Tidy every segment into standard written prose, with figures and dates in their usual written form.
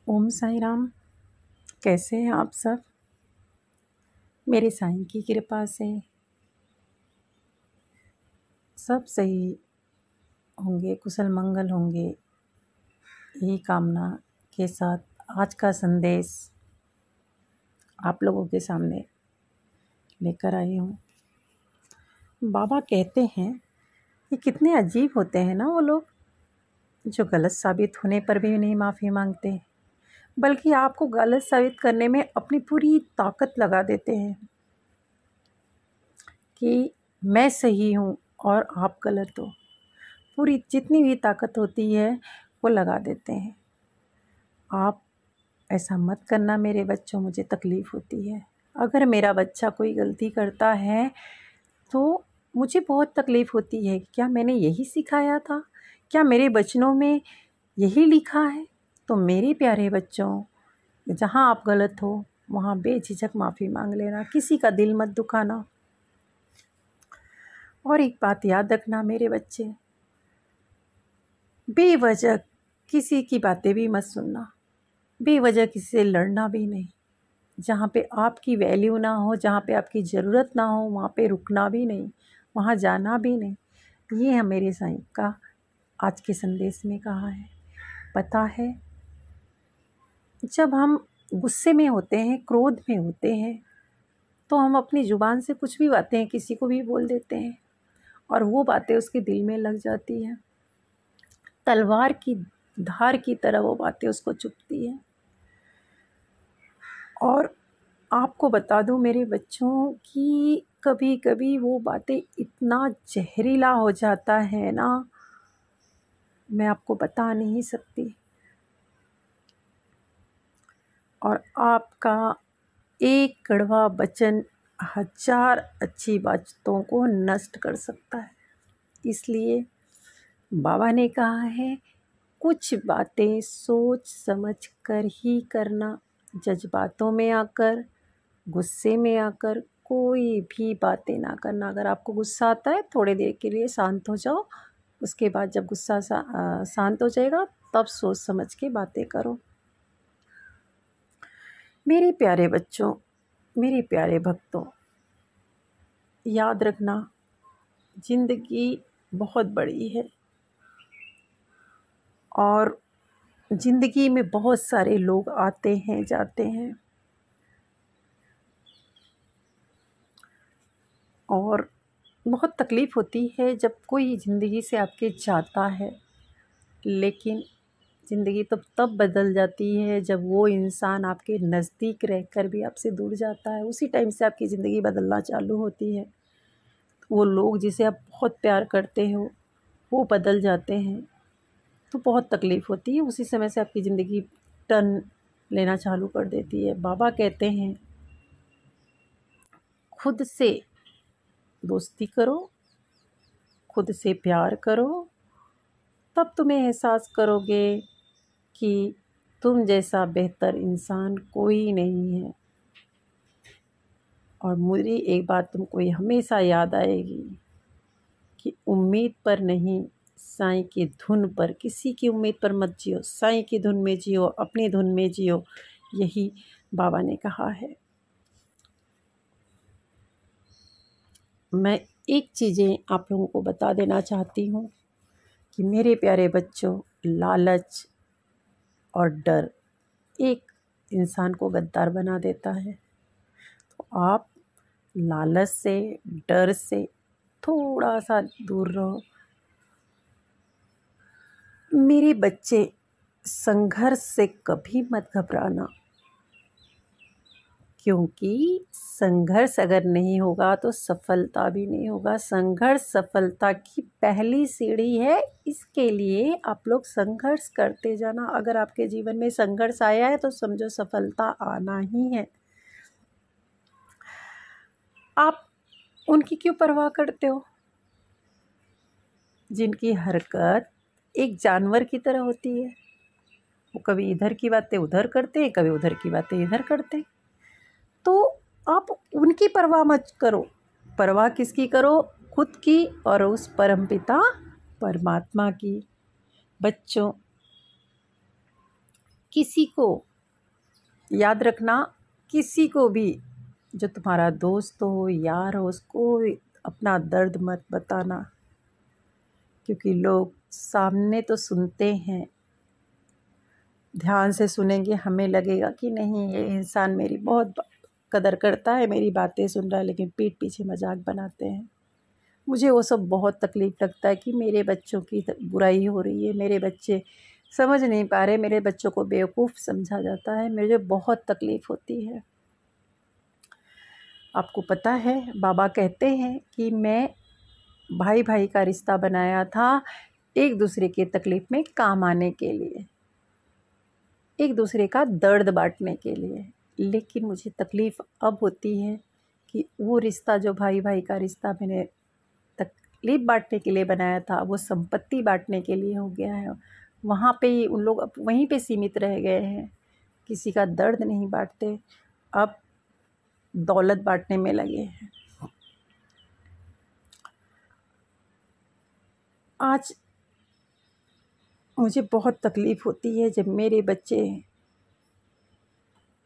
ओम साई राम। कैसे हैं आप सब? मेरे साईं की कृपा से सब सही होंगे, कुशल मंगल होंगे, यही कामना के साथ आज का संदेश आप लोगों के सामने लेकर आई हूँ। बाबा कहते हैं कि कितने अजीब होते हैं ना वो लोग जो गलत साबित होने पर भी नहीं माफ़ी मांगते, बल्कि आपको गलत साबित करने में अपनी पूरी ताकत लगा देते हैं कि मैं सही हूँ और आप गलत हो। पूरी जितनी भी ताकत होती है वो लगा देते हैं। आप ऐसा मत करना मेरे बच्चों, मुझे तकलीफ़ होती है। अगर मेरा बच्चा कोई गलती करता है तो मुझे बहुत तकलीफ़ होती है। क्या मैंने यही सिखाया था? क्या मेरे वचनों में यही लिखा है? तो मेरे प्यारे बच्चों, जहाँ आप गलत हो वहाँ बेझिझक माफ़ी मांग लेना, किसी का दिल मत दुखाना। और एक बात याद रखना मेरे बच्चे, बेवजह किसी की बातें भी मत सुनना, बेवजह किसी से लड़ना भी नहीं। जहाँ पे आपकी वैल्यू ना हो, जहाँ पे आपकी ज़रूरत ना हो, वहाँ पे रुकना भी नहीं, वहाँ जाना भी नहीं। ये है मेरे साईं का आज के संदेश में कहा है। पता है, जब हम गुस्से में होते हैं, क्रोध में होते हैं, तो हम अपनी ज़ुबान से कुछ भी बातें किसी को भी बोल देते हैं और वो बातें उसके दिल में लग जाती हैं। तलवार की धार की तरह वो बातें उसको चुभती हैं। और आपको बता दूं मेरे बच्चों कि कभी कभी वो बातें इतना जहरीला हो जाता है ना, मैं आपको बता नहीं सकती। और आपका एक कड़वा वचन 1000 अच्छी बातों को नष्ट कर सकता है। इसलिए बाबा ने कहा है, कुछ बातें सोच समझ कर ही करना। जज्बातों में आकर, गुस्से में आकर कोई भी बातें ना करना। अगर आपको गुस्सा आता है, थोड़ी देर के लिए शांत हो जाओ। उसके बाद जब गुस्सा शांत हो जाएगा तब सोच समझ के बातें करो। मेरे प्यारे बच्चों, मेरे प्यारे भक्तों, याद रखना ज़िंदगी बहुत बड़ी है और ज़िंदगी में बहुत सारे लोग आते हैं जाते हैं और बहुत तकलीफ़ होती है जब कोई ज़िंदगी से आपके जाता है। लेकिन ज़िंदगी तो तब बदल जाती है जब वो इंसान आपके नज़दीक रहकर भी आपसे दूर जाता है। उसी टाइम से आपकी ज़िंदगी बदलना चालू होती है। वो लोग जिसे आप बहुत प्यार करते हो वो बदल जाते हैं तो बहुत तकलीफ़ होती है। उसी समय से आपकी ज़िंदगी टर्न लेना चालू कर देती है। बाबा कहते हैं, खुद से दोस्ती करो, खुद से प्यार करो, तब तुम्हें एहसास करोगे कि तुम जैसा बेहतर इंसान कोई नहीं है। और मुझे एक बात तुमको ये हमेशा याद आएगी कि उम्मीद पर नहीं, साईं की धुन पर। किसी की उम्मीद पर मत जियो, साईं की धुन में जियो, अपनी धुन में जियो। यही बाबा ने कहा है। मैं एक चीज़ें आप लोगों को बता देना चाहती हूँ कि मेरे प्यारे बच्चों, लालच और डर एक इंसान को गद्दार बना देता है। तो आप लालच से, डर से थोड़ा सा दूर रहो। मेरे बच्चे, संघर्ष से कभी मत घबराना, क्योंकि संघर्ष अगर नहीं होगा तो सफलता भी नहीं होगा। संघर्ष सफलता की पहली सीढ़ी है। इसके लिए आप लोग संघर्ष करते जाना। अगर आपके जीवन में संघर्ष आया है तो समझो सफलता आना ही है। आप उनकी क्यों परवाह करते हो जिनकी हरकत एक जानवर की तरह होती है? वो कभी इधर की बातें उधर करते हैं, कभी उधर की बातें इधर करते हैं। तो आप उनकी परवाह मत करो। परवाह किसकी करो? खुद की और उस परमपिता परमात्मा की। बच्चों, किसी को याद रखना, किसी को भी जो तुम्हारा दोस्त हो, यार हो, उसको अपना दर्द मत बताना, क्योंकि लोग सामने तो सुनते हैं, ध्यान से सुनेंगे, हमें लगेगा कि नहीं ये इंसान मेरी बहुत कदर करता है, मेरी बातें सुन रहा है, लेकिन पीठ पीछे मजाक बनाते हैं। मुझे वो सब बहुत तकलीफ़ लगता है कि मेरे बच्चों की बुराई हो रही है, मेरे बच्चे समझ नहीं पा रहे, मेरे बच्चों को बेवकूफ़ समझा जाता है, मुझे बहुत तकलीफ़ होती है। आपको पता है बाबा कहते हैं कि मैं भाई भाई का रिश्ता बनाया था एक दूसरे की तकलीफ़ में काम आने के लिए, एक दूसरे का दर्द बांटने के लिए। लेकिन मुझे तकलीफ़ अब होती है कि वो रिश्ता जो भाई भाई का रिश्ता मैंने तकलीफ़ बांटने के लिए बनाया था, वो संपत्ति बांटने के लिए हो गया है। वहाँ पे ही उन लोग अब वहीं पे सीमित रह गए हैं, किसी का दर्द नहीं बांटते, अब दौलत बांटने में लगे हैं। आज मुझे बहुत तकलीफ़ होती है जब मेरे बच्चे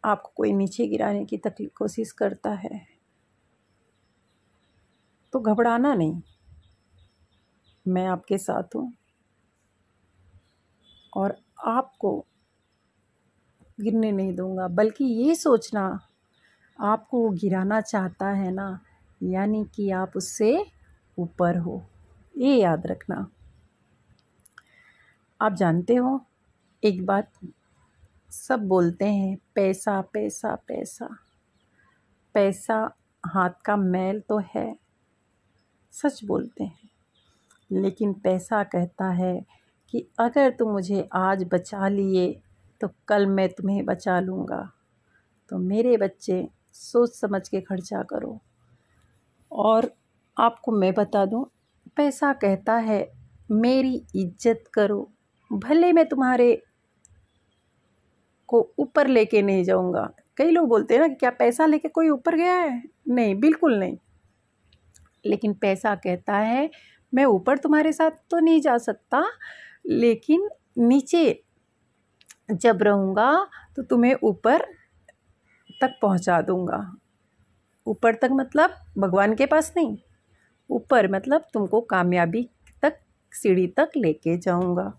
आपको कोई नीचे गिराने की कोशिश करता है, तो घबराना नहीं, मैं आपके साथ हूँ और आपको गिरने नहीं दूँगा। बल्कि ये सोचना, आपको वो गिराना चाहता है ना, यानी कि आप उससे ऊपर हो, ये याद रखना। आप जानते हो एक बात, सब बोलते हैं पैसा पैसा पैसा, पैसा हाथ का मैल तो है, सच बोलते हैं, लेकिन पैसा कहता है कि अगर तुम मुझे आज बचा लिए तो कल मैं तुम्हें बचा लूँगा। तो मेरे बच्चे सोच समझ के खर्चा करो। और आपको मैं बता दूँ, पैसा कहता है मेरी इज्जत करो, भले मैं तुम्हारे को ऊपर लेके नहीं जाऊँगा। कई लोग बोलते हैं ना कि क्या पैसा लेके कोई ऊपर गया है? नहीं, बिल्कुल नहीं। लेकिन पैसा कहता है मैं ऊपर तुम्हारे साथ तो नहीं जा सकता, लेकिन नीचे जब रहूँगा तो तुम्हें ऊपर तक पहुँचा दूँगा। ऊपर तक मतलब भगवान के पास नहीं, ऊपर मतलब तुमको कामयाबी तक, सीढ़ी तक लेके जाऊँगा।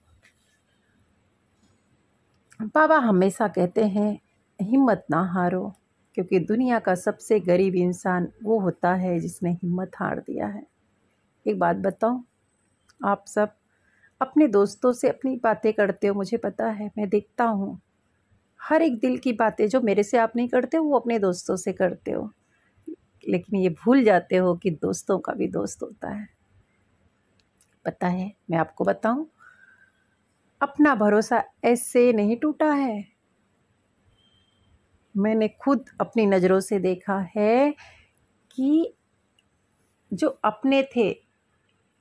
बाबा हमेशा कहते हैं हिम्मत ना हारो, क्योंकि दुनिया का सबसे गरीब इंसान वो होता है जिसने हिम्मत हार दिया है। एक बात बताऊं, आप सब अपने दोस्तों से अपनी बातें करते हो, मुझे पता है, मैं देखता हूँ। हर एक दिल की बातें जो मेरे से आप नहीं करते हो, वो अपने दोस्तों से करते हो, लेकिन ये भूल जाते हो कि दोस्तों का भी दोस्त होता है। पता है, मैं आपको बताऊं, अपना भरोसा ऐसे नहीं टूटा है। मैंने खुद अपनी नज़रों से देखा है कि जो अपने थे,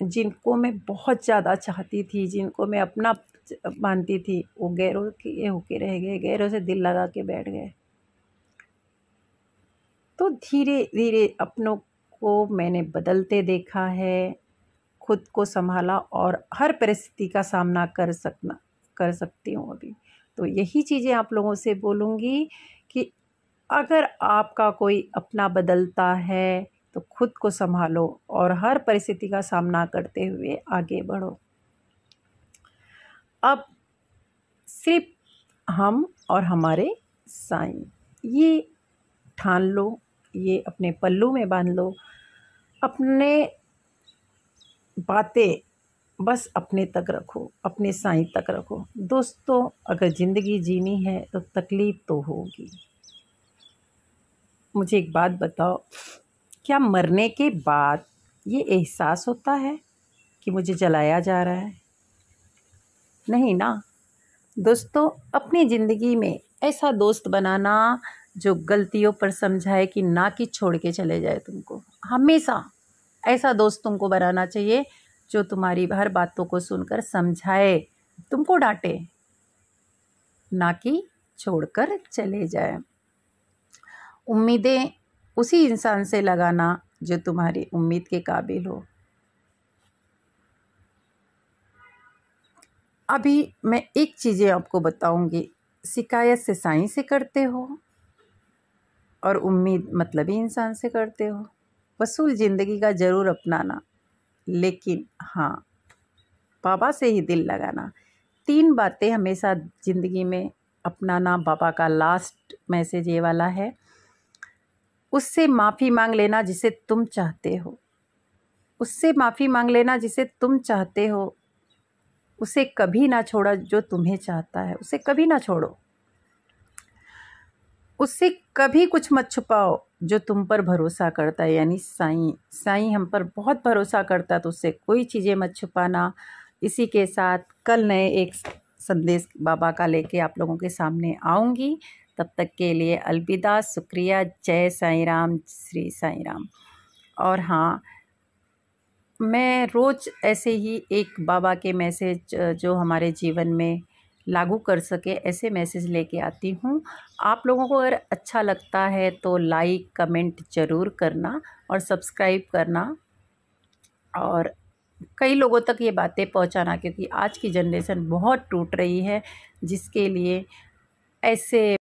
जिनको मैं बहुत ज़्यादा चाहती थी, जिनको मैं अपना मानती थी, वो गैरों के होके रह गए, गैरों से दिल लगा के बैठ गए। तो धीरे धीरे अपनों को मैंने बदलते देखा है, खुद को संभाला और हर परिस्थिति का सामना कर सकती हूँ अभी। तो यही चीज़ें आप लोगों से बोलूँगी कि अगर आपका कोई अपना बदलता है तो खुद को संभालो और हर परिस्थिति का सामना करते हुए आगे बढ़ो। अब सिर्फ हम और हमारे साईं, ये ठान लो, ये अपने पल्लू में बांध लो। अपने बातें बस अपने तक रखो, अपने साईं तक रखो। दोस्तों, अगर ज़िंदगी जीनी है तो तकलीफ़ तो होगी। मुझे एक बात बताओ, क्या मरने के बाद ये एहसास होता है कि मुझे जलाया जा रहा है? नहीं ना। दोस्तों, अपनी ज़िंदगी में ऐसा दोस्त बनाना जो गलतियों पर समझाए कि ना कि छोड़ के चले जाए तुमको। हमेशा ऐसा दोस्त तुमको बनाना चाहिए जो तुम्हारी हर बातों को सुनकर समझाए, तुमको डांटे, ना कि छोड़कर चले जाए। उम्मीदें उसी इंसान से लगाना जो तुम्हारी उम्मीद के काबिल हो। अभी मैं एक चीज़ें आपको बताऊंगी, शिकायत से साईं से करते हो और उम्मीद मतलबी इंसान से करते हो। वसूल ज़िंदगी का ज़रूर अपनाना, लेकिन हाँ, बाबा से ही दिल लगाना। 3 बातें हमेशा ज़िंदगी में अपनाना। बाबा का लास्ट मैसेज ये वाला है, उससे माफ़ी मांग लेना जिसे तुम चाहते हो। उससे माफ़ी मांग लेना जिसे तुम चाहते हो। उसे कभी ना छोड़ा जो तुम्हें चाहता है, उसे कभी ना छोड़ो। उससे कभी कुछ मत छुपाओ जो तुम पर भरोसा करता है, यानी साईं। साईं हम पर बहुत भरोसा करता है, तो उससे कोई चीज़ें मत छुपाना। इसी के साथ कल नए एक संदेश बाबा का लेके आप लोगों के सामने आऊँगी। तब तक के लिए अलविदा, शुक्रिया, जय साईं राम, श्री साईं राम। और हाँ, मैं रोज़ ऐसे ही एक बाबा के मैसेज जो हमारे जीवन में लागू कर सके, ऐसे मैसेज लेके आती हूँ। आप लोगों को अगर अच्छा लगता है तो लाइक कमेंट ज़रूर करना और सब्सक्राइब करना और कई लोगों तक ये बातें पहुँचाना, क्योंकि आज की जनरेशन बहुत टूट रही है, जिसके लिए ऐसे